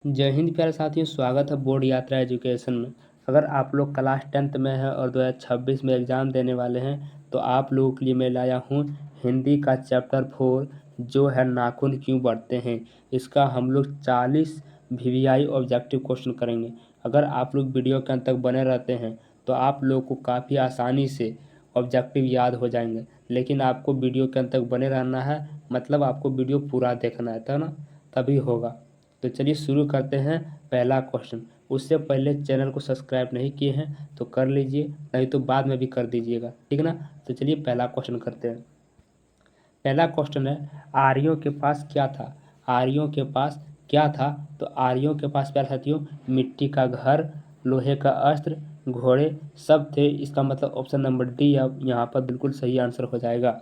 जय हिंद प्यारे साथियों, स्वागत है बोर्ड यात्रा एजुकेशन में। अगर आप लोग क्लास 10th में हैं और 2026 में एग्ज़ाम देने वाले हैं तो आप लोगों के लिए मैं लाया हूँ हिंदी का चैप्टर 4 जो है नाखून क्यों बढ़ते हैं। इसका हम लोग 40 VVI ऑब्जेक्टिव क्वेश्चन करेंगे। अगर आप लोग वीडियो के अंत तक बने रहते हैं तो आप लोग को काफ़ी आसानी से ऑब्जेक्टिव याद हो जाएंगे, लेकिन आपको वीडियो के अंत तक बने रहना है, मतलब आपको वीडियो पूरा देखना है तभी होगा। तो चलिए शुरू करते हैं पहला क्वेश्चन। उससे पहले चैनल को सब्सक्राइब नहीं किए हैं तो कर लीजिए, नहीं तो बाद में भी कर दीजिएगा, ठीक ना। तो चलिए पहला क्वेश्चन करते हैं। पहला क्वेश्चन है, आर्यों के पास क्या था। आर्यों के पास क्या था? तो आर्यों के पास प्यारे साथियों मिट्टी का घर, लोहे का अस्त्र, घोड़े सब थे। इसका मतलब ऑप्शन नंबर डी यहाँ पर बिल्कुल सही आंसर हो जाएगा।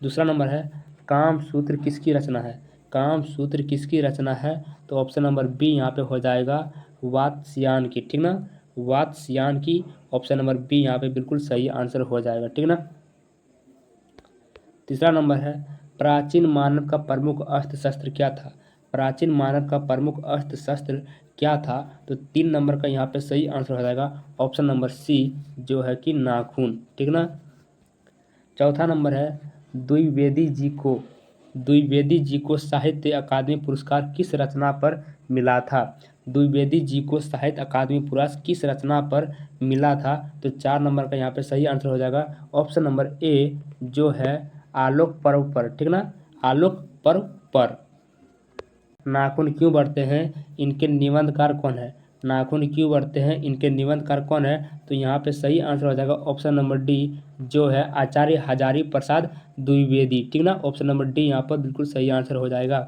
दूसरा नंबर है, काम सूत्र किसकी रचना है। काम सूत्र किसकी रचना है? तो ऑप्शन नंबर बी यहाँ पे हो जाएगा वात्स्यायन की, ठीक ना। वात्स्यायन की, ऑप्शन नंबर बी यहाँ पे बिल्कुल सही आंसर हो जाएगा, ठीक ना। तीसरा नंबर है, प्राचीन मानव का प्रमुख अस्त्र शस्त्र क्या था। प्राचीन मानव का प्रमुख अस्त्र शस्त्र क्या था? तो 3 नंबर का यहाँ पे सही आंसर हो जाएगा ऑप्शन नंबर सी जो है कि नाखून, ठीक ना। चौथा नंबर है, द्विवेदी जी को साहित्य अकादमी पुरस्कार किस रचना पर मिला था। द्विवेदी जी को साहित्य अकादमी पुरस्कार किस रचना पर मिला था? तो 4 नंबर का यहाँ पे सही आंसर हो जाएगा ऑप्शन नंबर ए जो है आलोक पर्व पर, ठीक ना। आलोक पर्व पर। नाखून क्यों बढ़ते हैं, इनके निबंधकार कौन है। नाखून क्यों बढ़ते हैं, इनके निबंधकार कौन है? तो यहाँ पे सही आंसर हो जाएगा ऑप्शन नंबर डी जो है आचार्य हजारी प्रसाद द्विवेदी, ठीक ना। ऑप्शन नंबर डी यहाँ पर बिल्कुल सही आंसर हो जाएगा।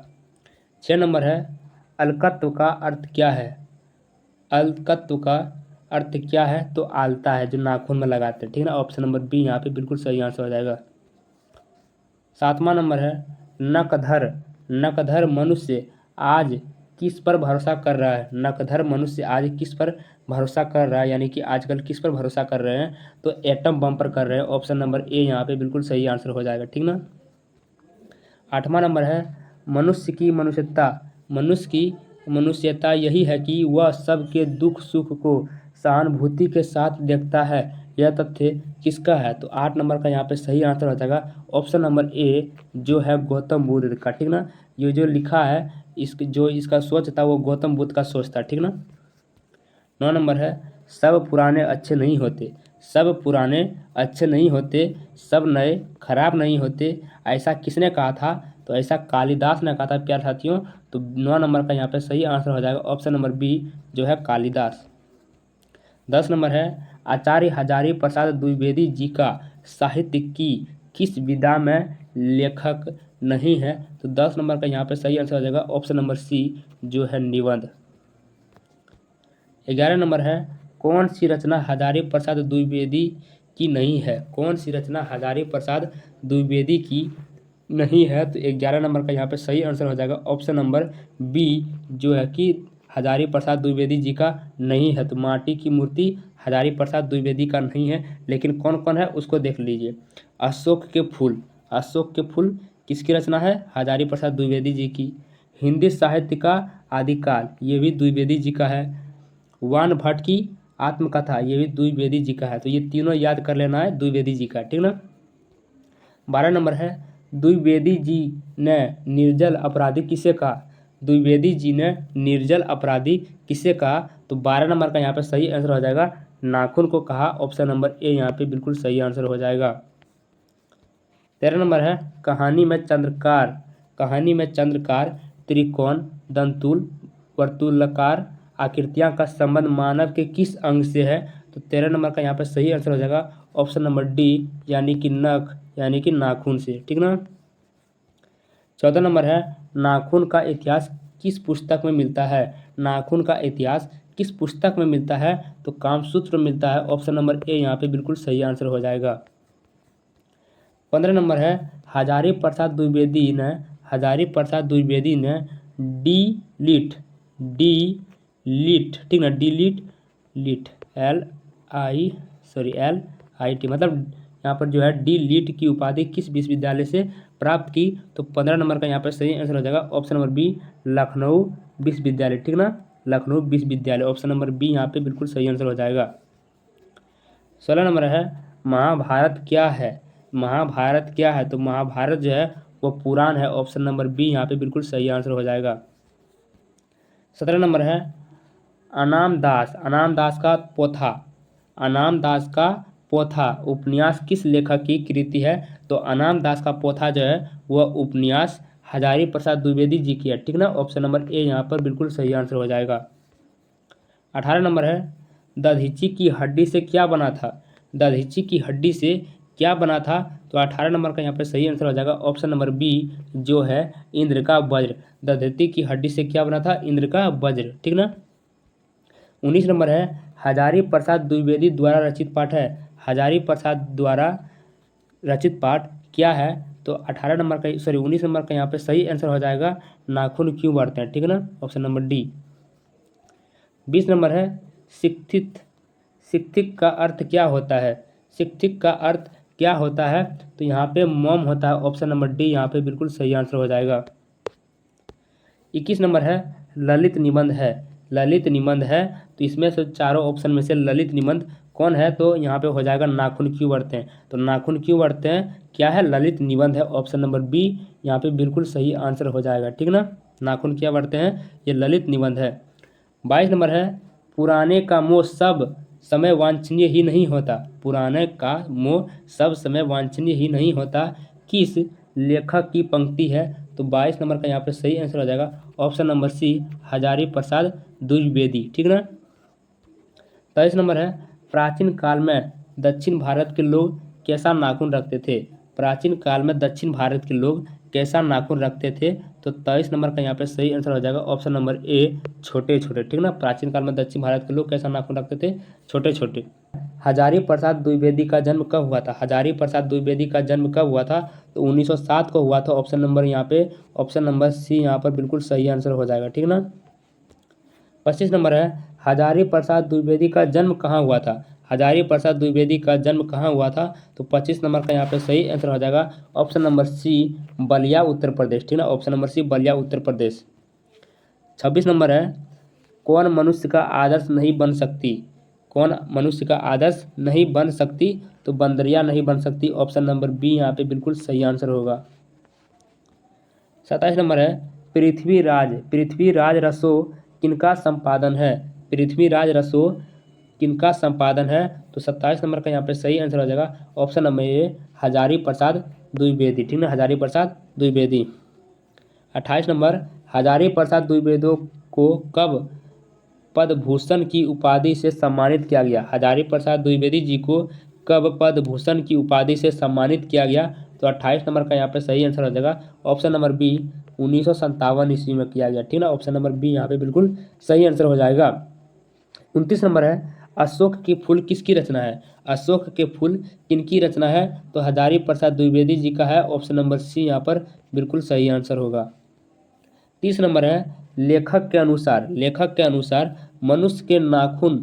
6 नंबर है, अलकत्व का अर्थ क्या है। अलकत्व का अर्थ क्या है? तो आलता है जो नाखून में लगाते हैं, ठीक ना। ऑप्शन नंबर बी यहाँ पे बिल्कुल सही आंसर हो जाएगा। 7वां नंबर है, नकधर नकधर मनुष्य आज किस पर भरोसा कर रहा है। नकधर मनुष्य आज किस पर भरोसा कर रहा है, यानी कि आजकल किस पर भरोसा कर रहे हैं? तो एटम बम पर कर रहे हैं। ऑप्शन नंबर ए यहाँ पे बिल्कुल सही आंसर हो जाएगा, ठीक ना। 8वां नंबर है, मनुष्य की मनुष्यता यही है कि वह सबके दुख सुख को सहानुभूति के साथ देखता है। यह तथ्य किसका है? तो 8 नंबर का यहाँ पे सही आंसर हो जाएगा ऑप्शन नंबर ए जो है गौतम बुद्ध का, ठीक ना। ये जो लिखा है इसका सोच था वो गौतम बुद्ध का सोच था, ठीक ना। 9 नंबर है, सब पुराने अच्छे नहीं होते। सब पुराने अच्छे नहीं होते, सब नए खराब नहीं होते, ऐसा किसने कहा था? तो ऐसा कालिदास ने कहा था प्यारे साथियों। तो 9 नंबर का यहाँ पे सही आंसर हो जाएगा ऑप्शन नंबर बी जो है कालिदास। 10 नंबर है, आचार्य हजारी प्रसाद द्विवेदी जी का साहित्य की किस विधा में लेखक नहीं है। तो 10 नंबर का यहाँ पे सही आंसर हो जाएगा ऑप्शन नंबर सी जो है निबंध। 11 नंबर है, कौन सी रचना हजारी प्रसाद द्विवेदी की नहीं है। कौन सी रचना हजारी प्रसाद द्विवेदी की नहीं है। तो 11 नंबर का यहाँ पे सही आंसर हो जाएगा ऑप्शन नंबर बी जो है कि हजारी प्रसाद द्विवेदी जी का नहीं है। तो माटी की मूर्ति हजारी प्रसाद द्विवेदी का नहीं है, लेकिन कौन कौन है उसको देख लीजिए। अशोक के फूल किसकी रचना है? हजारी प्रसाद द्विवेदी जी की। हिंदी साहित्य का आदिकाल ये भी द्विवेदी जी का है। वान भट्ट की आत्मकथा ये भी द्विवेदी जी का है। तो ये तीनों याद कर लेना है द्विवेदी जी का, ठीक ना। 12 नंबर है, द्विवेदी जी ने निर्जल अपराधी किसे कहा। द्विवेदी जी ने निर्जल अपराधी किसे कहा? तो 12 नंबर का यहाँ पे सही आंसर हो जाएगा नाखून को कहा। ऑप्शन नंबर ए यहाँ पे बिल्कुल सही आंसर हो जाएगा। 13 नंबर है, कहानी में चंद्रकार त्रिकोण दंतुल वर्तुलाकार आकृतियां का संबंध मानव के किस अंग से है। तो 13 नंबर का यहाँ पे सही आंसर हो जाएगा ऑप्शन नंबर डी यानी कि नख यानी कि नाखून से, ठीक ना। 14 नंबर है, नाखून का इतिहास किस पुस्तक में मिलता है। नाखून का इतिहास किस पुस्तक में मिलता है? तो कामसूत्र में मिलता है। ऑप्शन नंबर ए यहाँ पे बिल्कुल सही आंसर हो जाएगा। 15 नंबर है, हजारी प्रसाद द्विवेदी ने डिलीट ठीक ना, डिलीट LIT मतलब यहाँ पर जो है डिलीट की उपाधि किस विश्वविद्यालय से प्राप्त की, तो 15 नंबर का यहाँ पे सही आंसर हो जाएगा ऑप्शन नंबर बी, लखनऊ विश्वविद्यालय। ठीक ना, लखनऊ विश्वविद्यालय, ऑप्शन नंबर बी यहाँ पे बिल्कुल सही आंसर हो जाएगा। 16 नंबर है, महाभारत क्या है? महाभारत क्या है? तो महाभारत जो है वो पुराण है, ऑप्शन नंबर बी यहाँ पे बिल्कुल सही आंसर हो जाएगा। 17 नंबर है, अनामदास, अनामदास का पोथा, अनामदास का पोथा उपन्यास किस लेखक की कृति है? तो अनामदास का पोथा जो है वह उपन्यास हजारी प्रसाद द्विवेदी जी की है। ठीक ना, ऑप्शन नंबर ए यहाँ पर बिल्कुल सही आंसर हो जाएगा। 18 नंबर है, दधीची की हड्डी से क्या बना था? दधीची की हड्डी से क्या बना था? तो 18 नंबर का यहाँ पे सही आंसर हो जाएगा ऑप्शन नंबर बी, जो है इंद्र का वज्र। दधीची की हड्डी से क्या बना था? इंद्र का वज्र। ठीक ना। 19 नंबर है, हजारी प्रसाद द्विवेदी द्वारा रचित पाठ है। हजारी प्रसाद द्वारा रचित पाठ क्या है? तो 18 नंबर का 19 नंबर का यहाँ पे सही आंसर हो जाएगा, नाखून क्यों बढ़ते हैं। ठीक ना, ऑप्शन नंबर डी। 20 नंबर है, शिक्षित, शिक्षित का अर्थ क्या होता है? शिक्षित का अर्थ क्या होता है? तो यहाँ पे मॉम होता है, ऑप्शन नंबर डी यहाँ पे बिल्कुल सही आंसर हो जाएगा। 21 नंबर है, ललित निबंध है। ललित निबंध है, तो इसमें से चारों ऑप्शन में से ललित निबंध कौन है? तो यहाँ पे हो जाएगा नाखून क्यों बढ़ते हैं। तो नाखून क्यों बढ़ते हैं क्या है? ललित निबंध है, ऑप्शन नंबर बी यहाँ पे बिल्कुल सही आंसर हो जाएगा। ठीक ना, नाखून क्या बढ़ते हैं, ये ललित निबंध है। 22 नंबर है, पुराने का मोह सब समय वांछनीय ही नहीं होता। पुराने का मोह सब समय वांछनीय ही नहीं होता, किस लेखक की पंक्ति है? तो 22 नंबर का यहाँ पे सही आंसर हो जाएगा option number C, Hazari Prasad Dwivedi. ठीक ना। 23 नंबर है, प्राचीन काल में दक्षिण भारत के लोग कैसा नाखून रखते थे? प्राचीन काल में दक्षिण भारत के लोग कैसा नाखून रखते थे? तो 23 नंबर का यहाँ पे सही आंसर हो जाएगा ऑप्शन नंबर ए, छोटे छोटे। ठीक ना, प्राचीन काल में दक्षिण भारत के लोग कैसा नाखून रखते थे? छोटे छोटे। हजारी प्रसाद द्विवेदी का जन्म कब हुआ था? हजारी प्रसाद द्विवेदी का जन्म कब हुआ था? तो 1907 को हुआ था, ऑप्शन नंबर यहाँ पे, ऑप्शन नंबर सी यहाँ पर बिल्कुल सही आंसर हो जाएगा। ठीक ना। 25 नंबर है, हजारी प्रसाद द्विवेदी का जन्म कहाँ हुआ था? हजारी प्रसाद द्विवेदी का जन्म कहाँ हुआ था? तो 25 नंबर का यहाँ पे सही आंसर हो जाएगा option number C, Ballia Uttar Pradesh. ठीक ना, option number C, Ballia Uttar Pradesh. 26 number है, कौन मनुष्य का आदर्श नहीं बन सकती? कौन मनुष्य का आदर्श नहीं बन सकती? तो बंदरिया नहीं बन सकती, ऑप्शन नंबर बी यहाँ पे बिल्कुल सही आंसर होगा। 27 नंबर है, पृथ्वीराज, पृथ्वीराज रसो किनका संपादन है? पृथ्वीराज रसो किनका संपादन है? तो 27 नंबर का यहाँ पे सही आंसर हो जाएगा option number A, Hazari Prasad Dwivedi. ठीक ना, हजारी प्रसाद द्विवेदी। 28 नंबर, हजारी प्रसाद द्विवेदी को कब पद्मभूषण की उपाधि से सम्मानित किया गया? हजारी प्रसाद द्विवेदी जी को कब पद्मभूषण की उपाधि से सम्मानित किया गया? तो 28 नंबर का यहाँ पे सही आंसर हो जाएगा ऑप्शन नंबर बी, 1957 ईस्वी में किया गया। ठीक ना, ऑप्शन नंबर बी यहाँ पे बिल्कुल सही आंसर हो जाएगा। 29 नंबर है, अशोक के फूल किसकी रचना है? अशोक के फूल किनकी रचना है? तो हजारी प्रसाद द्विवेदी जी का है, ऑप्शन नंबर सी यहाँ पर बिल्कुल सही आंसर होगा। 30 नंबर है, लेखक के अनुसार, लेखक के अनुसार मनुष्य के नाखून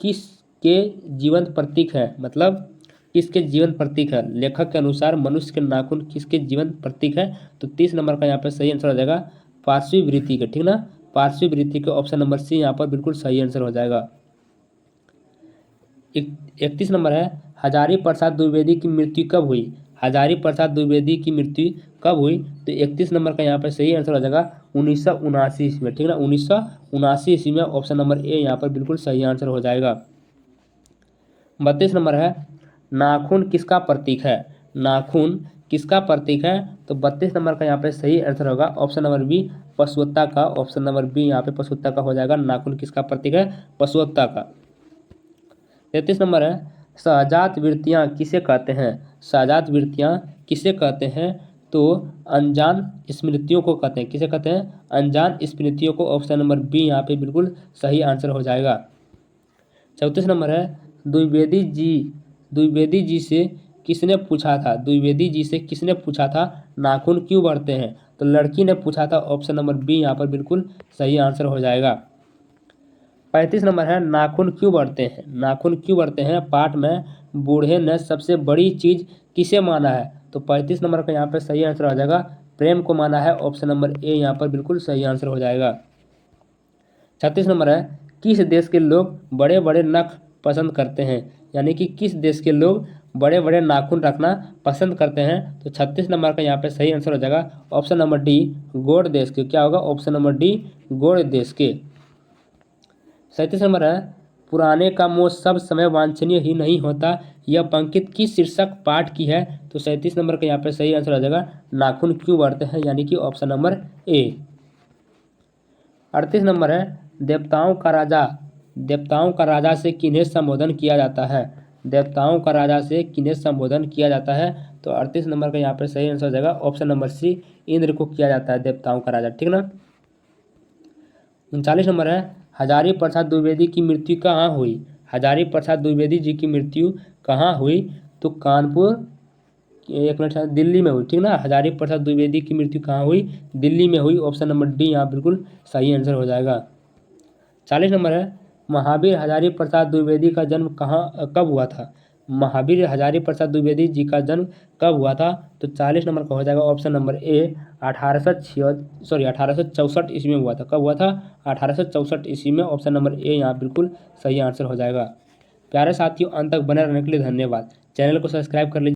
किसके जीवंत प्रतीक है? मतलब किसके जीवन प्रतीक है? लेखक के अनुसार मनुष्य के नाखून किसके जीवन प्रतीक है? तो 30 नंबर का यहाँ पे सही आंसर हो जाएगा पार्श्वी वृत्ति के। ठीक ना, पार्श्वी वृत्ति के, ऑप्शन नंबर सी यहाँ पर बिल्कुल सही आंसर हो जाएगा। 31 नंबर है, हजारी प्रसाद द्विवेदी की मृत्यु कब हुई? हजारी प्रसाद द्विवेदी की मृत्यु कब हुई? तो 31 नंबर का यहाँ पर सही आंसर हो जाएगा 1979 ईस्वी में। ठीक ना, 1979 ईस्वी में, ऑप्शन नंबर ए यहाँ पर बिल्कुल सही आंसर हो जाएगा। 32 नंबर है, नाखून किसका प्रतीक है? नाखून किसका प्रतीक है? तो 32 नंबर का यहाँ पे सही आंसर होगा ऑप्शन नंबर बी, पशुत्ता का। ऑप्शन नंबर बी यहाँ पे पशुत्ता का हो जाएगा। नाखून किसका प्रतीक है? पशुत्ता का। 33 नंबर है, सहजात वृत्तियाँ किसे कहते हैं? सहजात वृत्तियाँ किसे कहते हैं? तो अनजान स्मृतियों को कहते हैं। किसे कहते हैं? अनजान स्मृतियों को, ऑप्शन नंबर बी यहाँ पे बिल्कुल सही आंसर हो जाएगा। 34 नंबर है, द्विवेदी जी से किसने पूछा था? द्विवेदी जी से किसने पूछा था नाखून क्यों बढ़ते हैं? तो लड़की ने पूछा था, ऑप्शन नंबर बी यहाँ पर बिल्कुल सही आंसर हो जाएगा। 35 नंबर है, नाखून क्यों बढ़ते हैं? नाखून क्यों बढ़ते हैं? पाठ में बूढ़े ने सबसे बड़ी चीज किसे माना है? तो 35 नंबर का यहाँ पे सही आंसर हो जाएगा प्रेम को माना है, ऑप्शन नंबर ए यहाँ पर बिल्कुल सही आंसर हो जाएगा। 36 नंबर है किस देश के लोग बड़े बड़े नख पसंद करते हैं, यानी कि किस देश के लोग बड़े बड़े नाखून रखना पसंद करते हैं। तो 36 नंबर का यहाँ पे सही आंसर हो जाएगा ऑप्शन नंबर डी गोंड देश के। क्या होगा? ऑप्शन नंबर डी गोंड देश के। 37 नंबर है पुराने का मोह सब समय वांछनीय ही नहीं होता, यह पंक्ति किस शीर्षक पाठ की है। तो 37 नंबर का यहाँ पे सही आंसर हो जाएगा नाखून क्यों बढ़ते हैं, यानी कि ऑप्शन नंबर ए। 38 नंबर है देवताओं का राजा से किन्हें संबोधन किया जाता है। देवताओं का राजा से किन्हें संबोधन किया जाता है। तो 38 नंबर का यहाँ पे सही आंसर हो जाएगा ऑप्शन नंबर सी इंद्र को किया जाता है देवताओं का राजा, ठीक ना। 39 नंबर है हजारी प्रसाद द्विवेदी की मृत्यु कहाँ हुई। हजारी प्रसाद द्विवेदी जी की मृत्यु कहाँ हुई। तो कानपुर एक मिनट दिल्ली में हुई, ठीक ना। हजारी प्रसाद द्विवेदी की मृत्यु कहाँ हुई? दिल्ली में हुई, ऑप्शन नंबर डी यहाँ बिल्कुल सही आंसर हो जाएगा। 40 नंबर है महावीर हजारी प्रसाद द्विवेदी का जन्म कब हुआ था। महावीर हजारी प्रसाद द्विवेदी जी का जन्म कब हुआ था। तो 40 नंबर का हो जाएगा ऑप्शन नंबर ए 1864 ईस्वी में हुआ था। कब हुआ था? 1864 ईस्वी में, ऑप्शन नंबर ए यहाँ बिल्कुल सही आंसर हो जाएगा। प्यारे साथियों, अंत तक बने रहने के लिए धन्यवाद। चैनल को सब्सक्राइब कर लीजिए।